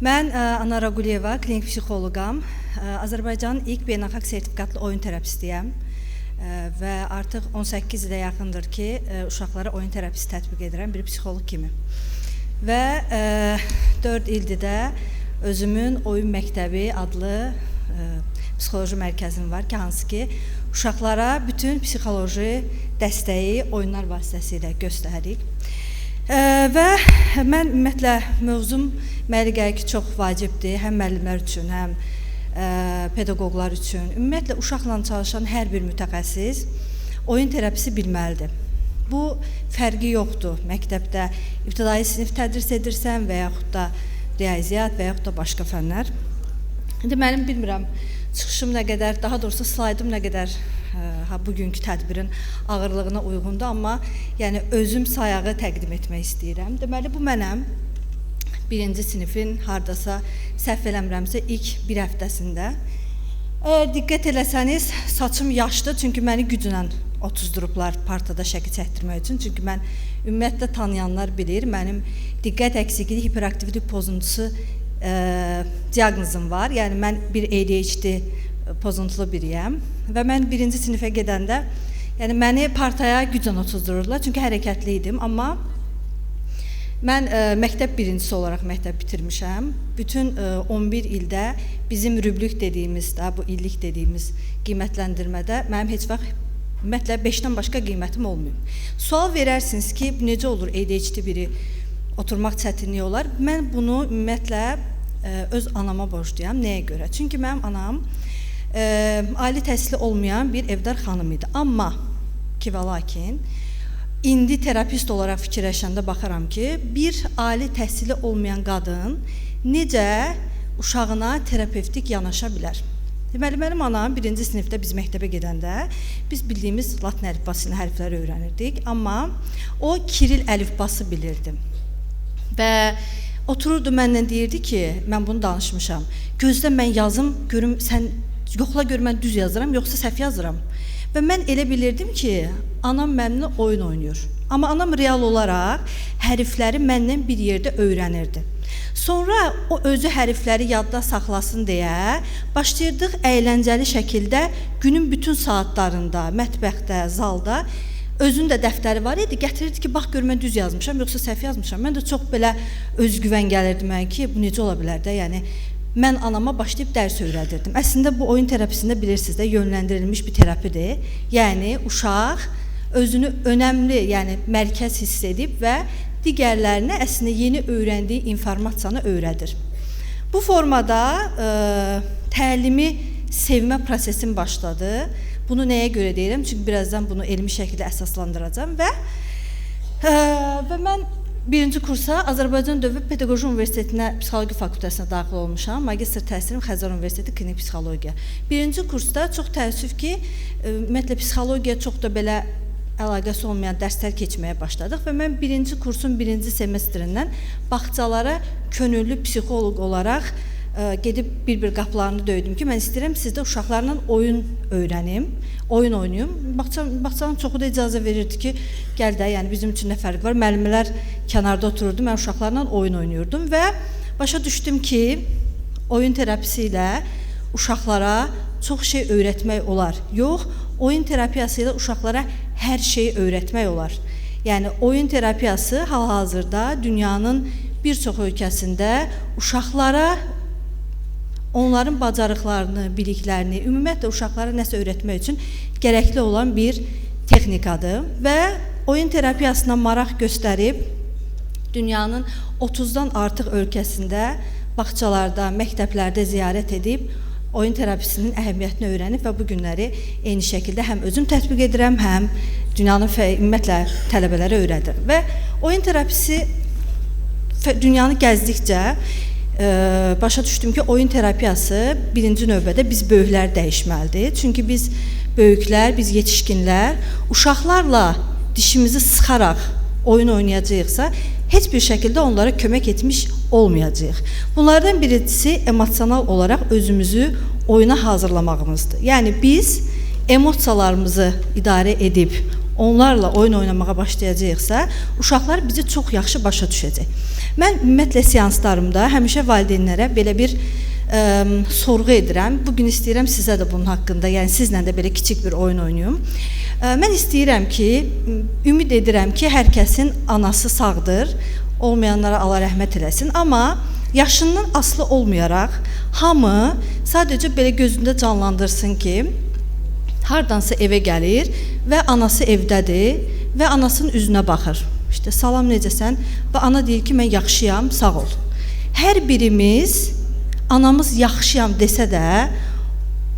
Mən Ana Raguliyeva, klinik psixoloqam. Azərbaycanın ilk beynəlxalq sertifikatlı oyun terapistiyəm və artıq 18 ilə yaxındır ki, uşaqlara oyun terapisi tətbiq edirəm bir psixoloq kimi. Və 4 ildir də özümün oyun məktəbi adlı psixoloji mərkəzim var ki, hansı ki, uşaqlara bütün psixoloji dəstəyi oyunlar vasitəsilə göstəririk. Və mən ümumiyyətlə mövzum mənə gəlir ki, çox vacibdir, həm müəllimlər üçün, həm pedaqoqlar üçün. Ümumiyyətlə, uşaqla çalışan hər bir mütəxəssis oyun terapisi bilməlidir. Bu fərqi yoxdur. Məktəbdə ibtidai sinif tədris edirsən və yaxud da riyaziyyat və yaxud da başqa fənlər. İndi mənim bilmirəm, çıxışım nə qədər, daha doğrusu slaydım nə qədər bugünkü tədbirin ağırlığına uyğundur, amma yəni özüm sayağı təqdim etmək istəyirəm. Deməli, bu mənəm birinci sinifin hardasa səhv eləmirəmsə ilk bir həftəsində. Diqqət eləsəniz, saçım yaşdır, çünki məni güclə otuzdurublar partada şəkil çəkdirmək üçün. Çünki mən ümumiyyətlə tanıyanlar bilir, mənim diqqət əksikliyi, hiperaktivlik pozuntusu diaqnozum var. Yəni mən bir ADHD pozuntulu biriyəm və mən birinci sinifə gedəndə yəni məni partaya güclə otuzdururlar, çünki hərəkətli idim, amma mən məktəb birincisi olaraq məktəb bitirmişəm. Bütün 11 ildə bizim rüblük dediyimiz, bu illik dediyimiz qiymətləndirmədə mənim heç vaxt ümumiyyətlə 5-dən başqa qiymətim olmayıb. Sual verərsiniz ki, necə olur ADHD biri oturmaq çətinliyi olar? Mən bunu ümumiyyətlə öz anama borcluyam. Nəyə görə? Çünki mənim anam ali təhsili olmayan bir evdar xanım idi. Amma ki və lakin indi terapist olaraq fikirləşəndə baxaram ki, bir ali təhsili olmayan qadın necə uşağına terapevtik yanaşa bilər? Deməli, mənim anam birinci sinifdə biz məktəbə gedəndə biz bildiyimiz latin əlifbası ilə hərfləri öyrənirdik, amma o kiril əlifbası bilirdi. Və otururdu mənlə deyirdi ki, mən bunu danışmışam, gözlə mən yazım, görüm sən yoxla gör mən düz yazıram, yoxsa səhv yazıram. Və mən elə bilirdim ki, anam mənimlə oyun oynayır. Amma anam real olaraq hərfləri məndən bir yerdə öyrənirdi. Sonra o özü hərfləri yadda saxlasın deyə başlayırdıq əyləncəli şəkildə günün bütün saatlarında, mətbəxdə, zalda özünün də dəftəri var idi, gətirirdi ki, bax gör mən düz yazmışam, yoxsa səhv yazmışam. Mən də çox belə özgüvən gəlirdi mənə ki, bu necə ola bilər də, yəni mən anama başlayıb dərs öyrədirdim. Əslində bu oyun terapisində bilirsiniz də yönləndirilmiş bir terapidir. Yəni uşaq özünü önəmli, yəni mərkəz hiss edib və digərlərinə əslində yeni öyrəndiyi informasiyanı öyrədir. Bu formada təlimi sevmə prosesim başladı. Bunu nəyə görə deyirəm? Çünki birazdan bunu elmi şəkildə əsaslandıracağam və mən birinci kursa Azərbaycan Dövlət Pedaqoji Universitetinə Psixologiya Fakültəsinə daxil olmuşam. Magistr təhsilim Xəzər Universiteti Klinik Psixologiya. Birinci kursda çox təəssüf ki, ümumiyyətlə psixologiya çox da belə əlaqəsi olmayan dərslər keçməyə başladıq və mən birinci kursun birinci semestrindən bağçalara könüllü psixoloq olaraq gedib bir-bir qapılarını döydüm ki, mən istəyirəm sizdə uşaqlarla oyun öyrənim, oyun oynayım. Bağçanın çoxu da icazə verirdi ki, gəl də, yəni bizim üçün nə fərq var? Müəllimlər kənarda otururdu, mən uşaqlarla oyun oynayırdım və başa düşdüm ki, oyun terapisi ilə uşaqlara çox şey öyrətmək olar. Yox, oyun terapiyası ilə uşaqlara hər şeyi öyrətmək olar. Yəni, oyun terapiyası hal-hazırda dünyanın bir çox ölkəsində uşaqlara onların bacarıqlarını, biliklərini, ümumiyyətlə uşaqlara nəsə öyrətmək üçün gərəkli olan bir texnikadır və oyun terapiyasına maraq göstərib dünyanın 30-dan artıq ölkəsində, bağçalarda, məktəblərdə ziyarət edib oyun terapisinin əhəmiyyətini öyrənib və bu günləri eyni şəkildə həm özüm tətbiq edirəm, həm dünyanın ümumiyyətlə tələbələrə öyrədirəm. Və oyun terapisi dünyanı gəzdikcə başa düşdüm ki, oyun terapiyası birinci növbədə biz böyüklər dəyişməlidir. Çünki biz böyüklər, biz yetişkinlər uşaqlarla dişimizi sıxaraq oyun oynayacaqsa, heç bir şəkildə onlara kömək etmiş olmayacaq. Bunlardan birincisi emosional olaraq özümüzü oyuna hazırlamağımızdır. Yəni biz emosiyalarımızı idarə edib onlarla oyun oynamağa başlayacağıqsa, uşaqlar bizi çox yaxşı başa düşəcək. Mən ümumiyyətlə seanslarımda həmişə valideynlərə belə bir sorğu edirəm. Bugün istəyirəm sizə də bunun haqqında, yəni sizlə də belə kiçik bir oyun oynayım. Mən istəyirəm ki, ümid edirəm ki, hər kəsin anası sağdır, olmayanlara Allah rəhmət eləsin. Amma yaşından asılı olmayaraq, hamı sadəcə belə gözündə canlandırsın ki, hardansa evə gəlir və anası evdədir və anasının üzünə baxır. İşte, salam necəsən? Və ana deyir ki, mən yaxşıyam, sağ ol. Hər birimiz, anamız yaxşıyam desə də,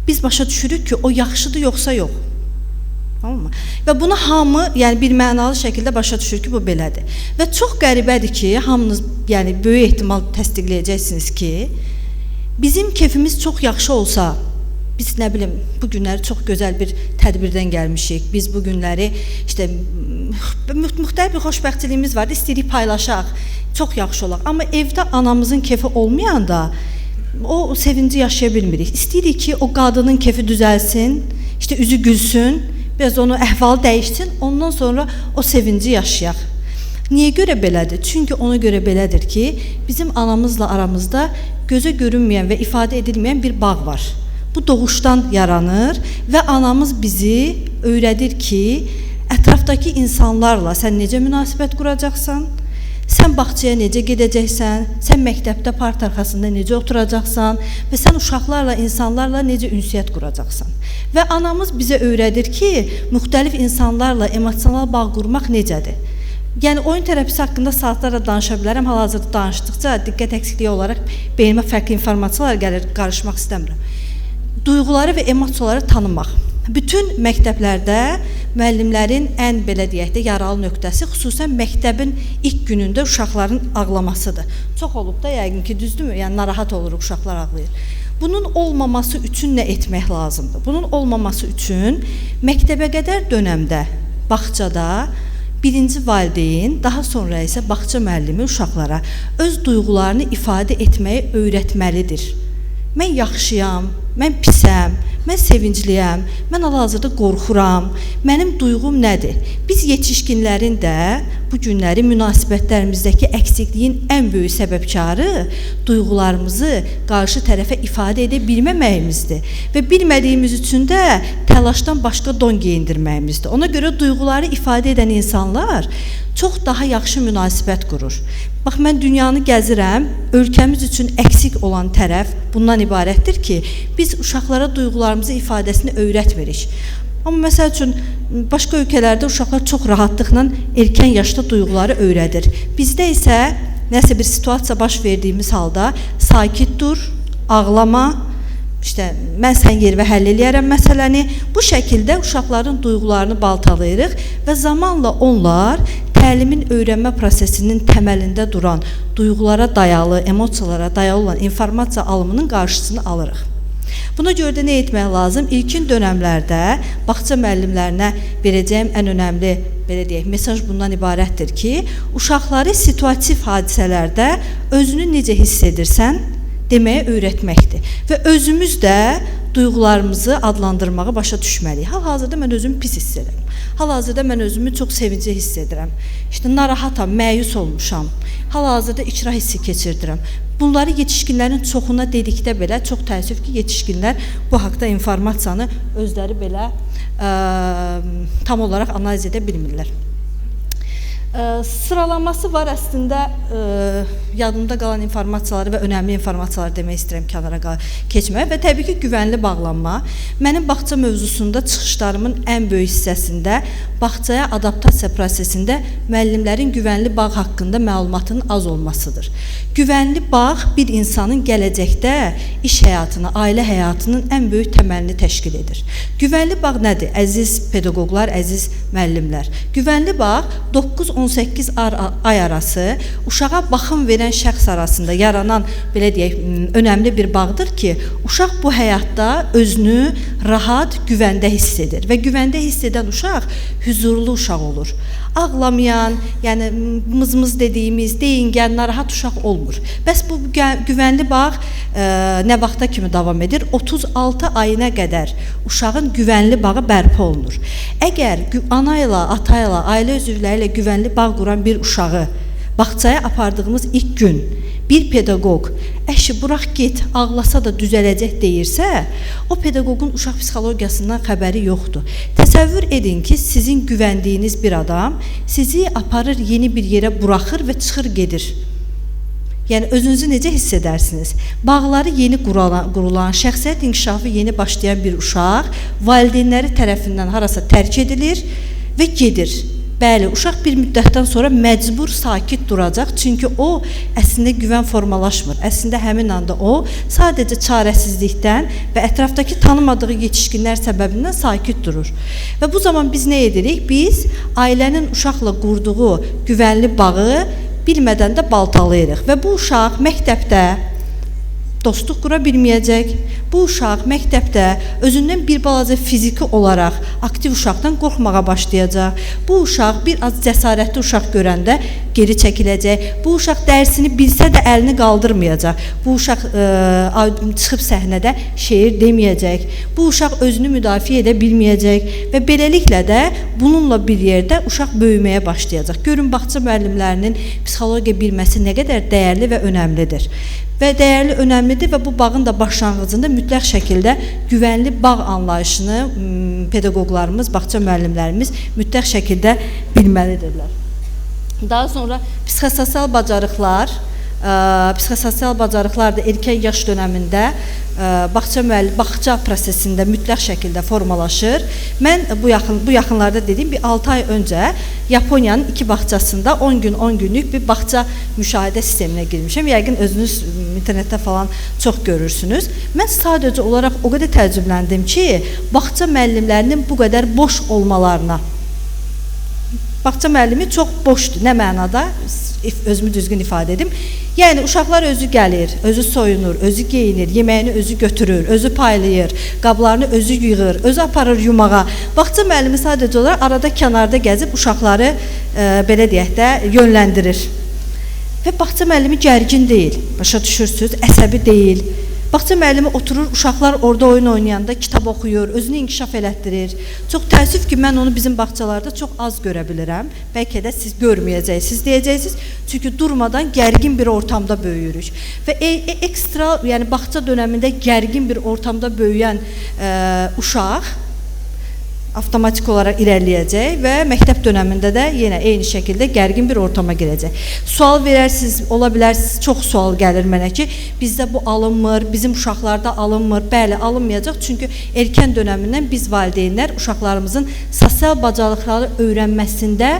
biz başa düşürük ki, o yaxşıdır, yoxsa yox. Tamam mı? Və bunu hamı, yəni bir mənalı şəkildə başa düşür ki, bu belədir. Və çox qəribədir ki, hamınız, yəni böyük ehtimal təsdiqləyəcəksiniz ki, bizim keyfimiz çox yaxşı olsa, biz nə bilim, bu günləri çox gözəl bir tədbirdən gəlmişik. Biz bu günləri, işte, müxtəlif bir xoşbəxtçiliyimiz var, istəyirik paylaşaq, çox yaxşı olaq. Amma evdə anamızın keyfi olmayanda, o sevinci yaşaya bilmirik. İstəyirik ki, o qadının keyfi düzəlsin, işte, üzü gülsün, biraz onu əhval dəyişsin, ondan sonra o sevinci yaşayaq. Niyə görə belədir? Çünki ona görə belədir ki, bizim anamızla aramızda gözə görünməyən və ifadə edilməyən bir bağ var. Bu doğuşdan yaranır və anamız bizi öyrədir ki, ətrafdakı insanlarla sən necə münasibət quracaqsan, sən bağçaya necə gedəcəksən, sən məktəbdə part arxasında necə oturacaqsan və sən uşaqlarla, insanlarla necə ünsiyyət quracaqsan. Və anamız bizə öyrədir ki, müxtəlif insanlarla emosional bağ qurmaq necədir. Yəni, oyun terapisi haqqında saatlarla danışa bilərəm, hal-hazırda danışdıqca diqqət əksikliyi olaraq beynimə fərqli informasiyalar gəlir, qarışmaq istəmirəm. Duyğuları və emosiyaları tanımaq. Bütün məktəblərdə müəllimlərin ən, belə deyək də, yaralı nöqtəsi xüsusən məktəbin ilk günündə uşaqların ağlamasıdır. Çox olub da, yəqin ki, düzdürmü? Yəni, narahat olur, uşaqlar ağlayır. Bunun olmaması üçün nə etmək lazımdır? Bunun olmaması üçün məktəbə qədər dönəmdə, bağçada birinci valideyn, daha sonra isə bağça müəllimi uşaqlara öz duyğularını ifadə etməyi öyrətməlidir. Mən yaxşıyam, mən pisəm, mən sevincliyəm, mən hal-hazırda qorxuram, mənim duyğum nədir? Biz yetişkinlərin də bu günləri münasibətlərimizdəki əksikliyin ən böyük səbəbkarı duyğularımızı qarşı tərəfə ifadə edə bilməməyimizdir. Və bilmədiyimiz üçün də təlaşdan başqa don geyindirməyimizdir. Ona görə duyğuları ifadə edən insanlar çox daha yaxşı münasibət qurur. Bax, mən dünyanı gəzirəm, ölkəmiz üçün əksik olan tərəf bundan ibarətdir ki, biz uşaqlara duyğularımızı ifadəsini öyrətmirik. Amma məsəl üçün, başqa ölkələrdə uşaqlar çox rahatlıqla erkən yaşda duyğuları öyrədir. Bizdə isə nəsə bir situasiya baş verdiyimiz halda sakit dur, ağlama, işte, mən sən yer və həll eləyərəm məsələni. Bu şəkildə uşaqların duyğularını baltalayırıq və zamanla onlar təlimin öyrənmə prosesinin təməlində duran duyğulara dayalı, emosiyalara dayalı olan informasiya alımının qarşısını alırıq. Buna görə də nə etmək lazım? İlkin dönəmlərdə bağça müəllimlərinə verəcəyim ən önəmli, belə deyək, mesaj bundan ibarətdir ki, uşaqları situativ hadisələrdə özünü necə hiss edirsən deməyə öyrətməkdir. Və özümüz də duyğularımızı adlandırmağı başa düşməliyik. Hal-hazırda mən özümü pis hiss edirəm. Hal-hazırda mən özümü çox sevincli hiss edirəm. İşte, narahatam, məyus olmuşam. Hal-hazırda icra hissi keçirdirəm. Bunları yetişkinlərin çoxuna dedikdə belə, çox təəssüf ki, yetişkinlər bu haqda informasiyanı özləri belə tam olaraq analiz edə bilmirlər. Sıralaması var əslində, yadımda qalan informasiyaları və önəmli informasiyaları demək istəyirəm kənara keçməyə və təbii ki, güvənli bağlanma. Mənim bağça mövzusunda çıxışlarımın ən böyük hissəsində bağçaya adaptasiya prosesində müəllimlərin güvənli bağ haqqında məlumatının az olmasıdır. Güvənli bağ bir insanın gələcəkdə iş həyatını, ailə həyatının ən böyük təməlini təşkil edir. Güvənli bağ nədir? Əziz pedaqoqlar, əziz müəllimlər. Güvənli bağ 9-10 18 ay arası uşağa baxım verən şəxs arasında yaranan, belə deyək, önəmli bir bağdır ki, uşaq bu həyatda özünü rahat, güvəndə hiss edir və güvəndə hiss edən uşaq huzurlu uşaq olur. Ağlamayan, yəni mızmız dediyimiz, deyingən, narahat uşaq olmur. Bəs bu güvənli bağ nə vaxta kimi davam edir? 36 ayına qədər uşağın güvənli bağı bərpa olunur. Əgər ana ilə, ata ilə, ailə üzvləri ilə güvənli bağ quran bir uşağı bağçaya apardığımız ilk gün bir pedaqoq əşi burax get, ağlasa da düzələcək deyirsə, o pedaqoqun uşaq psixologiyasından xəbəri yoxdur. Təsəvvür edin ki, sizin güvəndiyiniz bir adam sizi aparır, yeni bir yerə buraxır və çıxır gedir. Yəni, özünüzü necə hiss edərsiniz? Bağları yeni qurulan, şəxsiyyət inkişafı yeni başlayan bir uşaq valideynləri tərəfindən harasa tərk edilir və gedir. Bəli, uşaq bir müddətdən sonra məcbur sakit duracaq, çünki o əslində güvən formalaşmır. Əslində həmin anda o sadəcə çarəsizlikdən və ətrafdakı tanımadığı yetişkinlər səbəbindən sakit durur. Və bu zaman biz nə edirik? Biz ailənin uşaqla qurduğu güvənli bağı bilmədən də baltalayırıq və bu uşaq məktəbdə dostluq qura bilməyəcək. Bu uşaq məktəbdə özündən bir balaca fiziki olaraq aktiv uşaqdan qorxmağa başlayacaq. Bu uşaq bir az cəsarətli uşaq görəndə geri çəkiləcək. Bu uşaq dərsini bilsə də əlini qaldırmayacaq. Bu uşaq çıxıb səhnədə şeir deməyəcək. Bu uşaq özünü müdafiə edə bilməyəcək və beləliklə də bununla bir yerdə uşaq böyüməyə başlayacaq. Görün, bağça müəllimlərinin psixologiya bilməsi nə qədər dəyərli və önəmlidir. Və dəyərli, önəmlidir və bu bağın da başlanğıcında mütləq şəkildə güvənli bağ anlayışını pedaqoqlarımız, bağça müəllimlərimiz mütləq şəkildə bilməlidirlər. Daha sonra psixososial bacarıqlar da erkən yaş dönəmində bağça prosesində mütləq şəkildə formalaşır. Mən bu yaxınlarda dediyim bir 6 ay öncə Yaponiyanın 2 bağçasında 10 günlük bir bağça müşahidə sisteminə girmişəm. Yəqin özünüz internetdə falan çox görürsünüz. Mən sadəcə olaraq o qədər təəccübləndim ki, bağça müəllimlərinin bu qədər boş olmalarına. Bağça müəllimi çox boşdur. Nə mənada? Özümü düzgün ifadə edim. Yəni, uşaqlar özü gəlir, özü soyunur, özü geyinir, yeməyini özü götürür, özü paylayır, qablarını özü yığır, özü aparır yumağa. Bağça müəllimi sadəcə olaraq arada kənarda gəzib uşaqları, belə deyək də, yönləndirir. Və bağça müəllimi gərgin deyil, başa düşürsünüz, əsəbi deyil. Bağça müəllimi oturur, uşaqlar orada oyun oynayanda kitab oxuyur, özünü inkişaf elətdirir. Çox təəssüf ki, mən onu bizim bağçalarda çox az görə bilirəm. Bəlkə də siz görməyəcəksiniz, deyəcəksiniz. Çünki durmadan gərgin bir ortamda böyüyürük. Və ekstra, yəni bağça dönəmində gərgin bir ortamda böyüyən uşaq avtomatik olaraq irəliləyəcək və məktəb dönəmində də yenə eyni şəkildə gərgin bir ortama girəcək. Sual verərsiniz, ola bilərsiniz, çox sual gəlir mənə ki, bizdə bu alınmır, bizim uşaqlarda alınmır. Bəli, alınmayacaq, çünki erkən dönəmindən biz valideynlər uşaqlarımızın sosial bacarıqları öyrənməsində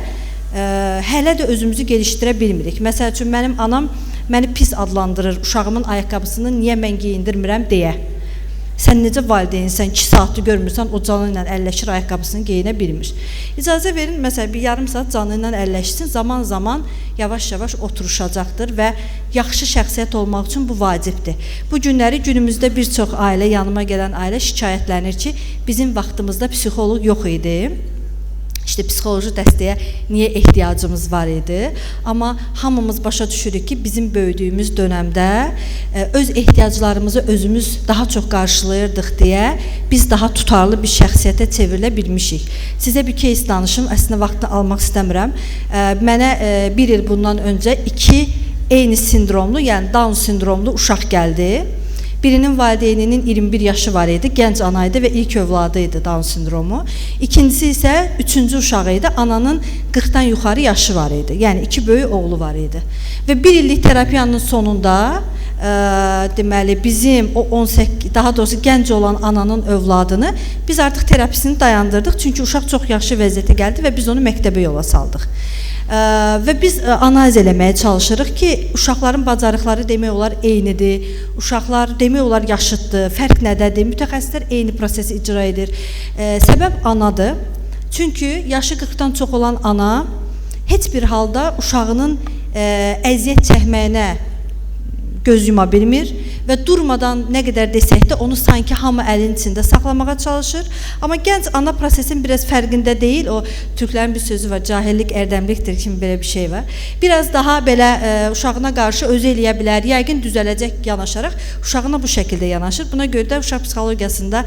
hələ də özümüzü gelişdirə bilmirik. Məsəl üçün, mənim anam məni pis adlandırır, uşağımın ayaqqabısını niyə mən geyindirmirəm deyə. Sən necə valideynsən, 2 saatlı görmürsən, o canı ilə əlləşir, ayaqqabısını geyinə bilmir. İcazə verin, məsələn, bir yarım saat canı ilə əlləşsin, zaman-zaman yavaş-yavaş oturuşacaqdır və yaxşı şəxsiyyət olmaq üçün bu vacibdir. Bu günləri günümüzdə bir çox ailə, yanıma gələn ailə şikayətlənir ki, bizim vaxtımızda psixoloq yox idi. İşte psixoloji dəstəyə niyə ehtiyacımız var idi? Amma hamımız başa düşürük ki, bizim böyüdüyümüz dönəmdə öz ehtiyaclarımızı özümüz daha çox qarşılayırdıq deyə biz daha tutarlı bir şəxsiyyətə çevrilə bilmişik. Sizə bir case danışım, əslində vaxtını almaq istəmirəm. Mənə bir il bundan öncə 2 eyni sindromlu, yəni Down sindromlu uşaq gəldi. Birinin valideyninin 21 yaşı var idi, gənc ana idi və ilk övladı idi Down sindromu. İkincisi isə 3-cü uşağı idi, ananın 40-dan yuxarı yaşı var idi. Yəni 2 böyük oğlu var idi. Və 1 illik terapiyanın sonunda deməli bizim o 18, daha doğrusu gənc olan ananın övladını biz artıq terapisini dayandırdıq. Çünki uşaq çox yaxşı vəziyyətə gəldi və biz onu məktəbə yola saldıq. Və biz analiz eləməyə çalışırıq ki, uşaqların bacarıqları demək olar eynidir, uşaqlar demək olar yaşıddır, fərq nədədir, mütəxəssislər eyni prosesi icra edir. Səbəb anadır, çünki yaşı 40-dan çox olan ana heç bir halda uşağının əziyyət çəkməyinə göz yuma bilmir və durmadan nə qədər desək də onu sanki hamı əlin içində saxlamağa çalışır. Amma gənc ana prosesin biraz fərqində deyil. O türklərin bir sözü var, cahillik ərdəmlikdir kimi belə bir şey var. Biraz daha belə uşağına qarşı özü eləyə bilər, yəqin düzələcək yanaşaraq uşağına bu şəkildə yanaşır. Buna görə də uşaq psixologiyasında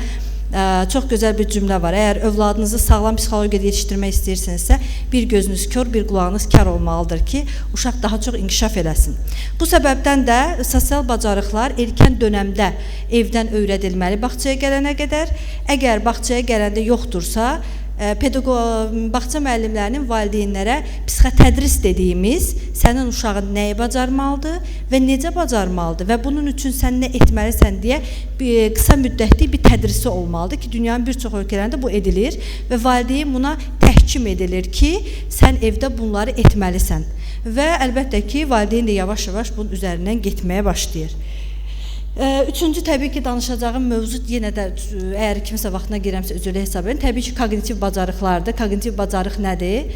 çox gözəl bir cümlə var. Əgər övladınızı sağlam psixologiyada yetişdirmək istəyirsinizsə, bir gözünüz kör, bir qulağınız kar olmalıdır ki, uşaq daha çox inkişaf eləsin. Bu səbəbdən də sosial bacarıqlar erkən dönəmdə evdən öyrədilməli bağçaya gələnə qədər. Əgər bağçaya gələndə yoxdursa, bağça müəllimlərinin valideynlərə psixotədris dediyimiz sənin uşağın nəyi bacarmalıdır və necə bacarmalıdır və bunun üçün sən nə etməlisən deyə qısa müddətli bir tədrisi olmalıdır ki, dünyanın bir çox ölkələrində bu edilir və valideyn buna təhkim edilir ki, sən evdə bunları etməlisən və əlbəttə ki, valideyn də yavaş-yavaş bunun üzərindən getməyə başlayır. Üçüncü, təbii ki, danışacağım mövzu yenə də, əgər kimsə vaxtına girəmsə üzrlə hesab edin, təbii ki, kognitiv bacarıqlardır. Kognitiv bacarıq nədir?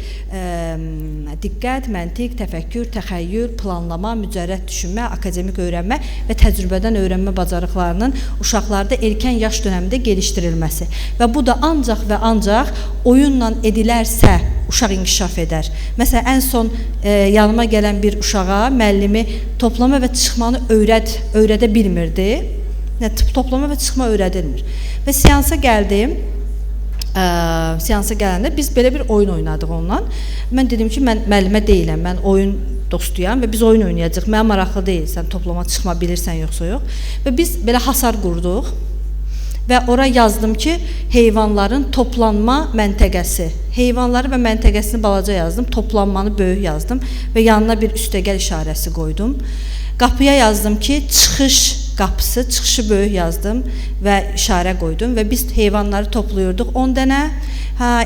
Diqqət, məntiq, təfəkkür, təxəyyül, planlama, mücərrəd düşünmə, akademik öyrənmə və təcrübədən öyrənmə bacarıqlarının uşaqlarda erkən yaş dönəmində gelişdirilməsi. Və bu da ancaq və ancaq oyunla edilərsə uşaq inkişaf edər. Məsələn, ən son yanıma gələn bir uşağa müəllimi toplama və çıxmanı öyrədə bilmirdi. Toplama və çıxma öyrədilmir. Və seansa gəldim. Seansa gələndə biz belə bir oyun oynadıq onunla. Mən dedim ki, mən müəllimə deyiləm, mən oyun dostuyam və biz oyun oynayacaq. Mənə maraqlı deyil, sən toplama çıxma bilirsən yoxsa yox. Və biz belə hasar qurduq və ora yazdım ki, heyvanların toplanma məntəqəsi. Heyvanları və məntəqəsini balaca yazdım, toplanmanı böyük yazdım və yanına bir üstəgəl işarəsi qoydum. Qapıya yazdım ki, çıxış qapısı, çıxışı böyük yazdım və işarə qoydum və biz heyvanları toplayırdıq 10 dənə.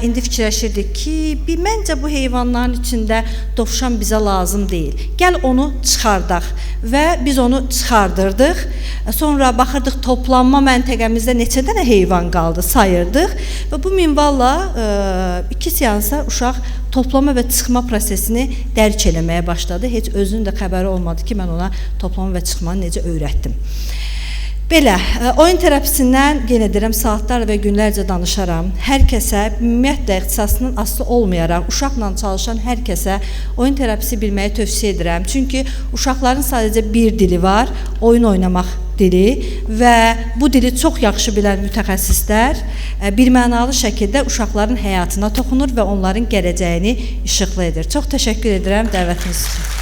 İndi fikirləşirdik ki, məncə bu heyvanların içində dovşan bizə lazım deyil. Gəl onu çıxardaq və biz onu çıxardırdıq. Sonra baxırdıq toplanma məntəqəmizdə neçə dənə heyvan qaldı, sayırdıq və bu minvalla 2 seansa uşaq toplama və çıxma prosesini dərk eləməyə başladı. Heç özünün də xəbəri olmadı ki, mən ona toplama və çıxmanı necə öyrətdim. Belə, oyun terapisindən yenə deyirəm, saatlar və günlərcə danışaram. Hər kəsə, ümumiyyətlə ixtisasının asılı olmayaraq, uşaqla çalışan hər kəsə oyun terapisi bilməyi tövsiyə edirəm. Çünki uşaqların sadəcə bir dili var, oyun oynamaq dili və bu dili çox yaxşı bilən mütəxəssislər birmənalı şəkildə uşaqların həyatına toxunur və onların gələcəyini işıqlı edir. Çox təşəkkür edirəm dəvətiniz üçün.